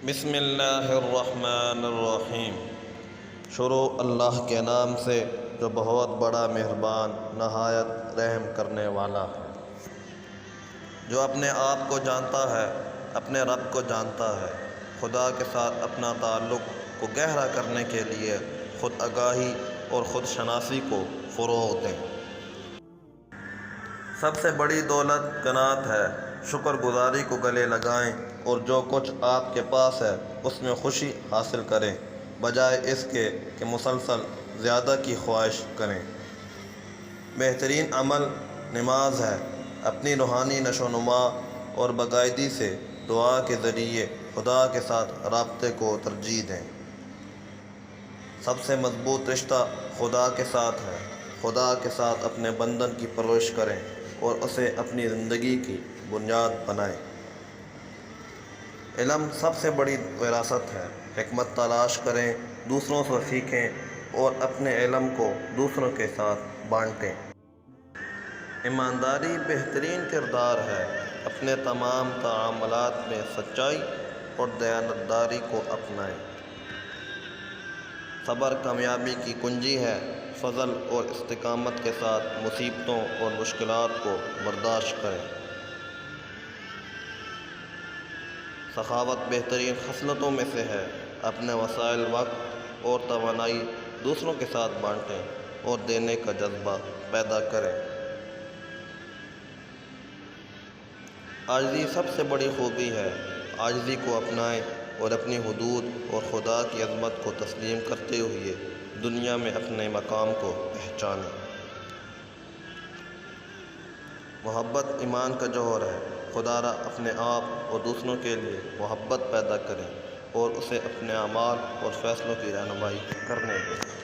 بسم اللہ الرحمن الرحیم۔ شروع اللہ کے نام سے جو بہت بڑا مہربان نہایت رحم کرنے والا ہے۔ جو اپنے آپ کو جانتا ہے اپنے رب کو جانتا ہے۔ خدا کے ساتھ اپنا تعلق کو گہرا کرنے کے لیے خود آگاہی اور خود شناسی کو فروغ دیں۔ سب سے بڑی دولت قناعت ہے۔ شکر گزاری کو گلے لگائیں اور جو کچھ آپ کے پاس ہے اس میں خوشی حاصل کریں، بجائے اس کے کہ مسلسل زیادہ کی خواہش کریں۔ بہترین عمل نماز ہے۔ اپنی روحانی نشو و نما اور باقاعدگی سے دعا کے ذریعے خدا کے ساتھ رابطے کو ترجیح دیں۔ سب سے مضبوط رشتہ خدا کے ساتھ ہے۔ خدا کے ساتھ اپنے بندن کی پرورش کریں اور اسے اپنی زندگی کی بنیاد بنائیں۔ علم سب سے بڑی وراثت ہے۔ حکمت تلاش کریں، دوسروں سے سیکھیں اور اپنے علم کو دوسروں کے ساتھ بانٹیں۔ ایمانداری بہترین کردار ہے۔ اپنے تمام تعاملات میں سچائی اور دیانتداری کو اپنائیں۔ صبر کامیابی کی کنجی ہے۔ فضل اور استقامت کے ساتھ مصیبتوں اور مشکلات کو برداشت کریں۔ سخاوت بہترین خصلتوں میں سے ہے۔ اپنے وسائل، وقت اور توانائی دوسروں کے ساتھ بانٹیں اور دینے کا جذبہ پیدا کریں۔ عاجزی سب سے بڑی خوبی ہے۔ عاجزی کو اپنائیں اور اپنی حدود اور خدا کی عظمت کو تسلیم کرتے ہوئے دنیا میں اپنے مقام کو پہچانیں۔ محبت ایمان کا جوہر ہے۔ خدا را اپنے آپ اور دوسروں کے لیے محبت پیدا کریں اور اسے اپنے اعمال اور فیصلوں کی رہنمائی کرنے دیں۔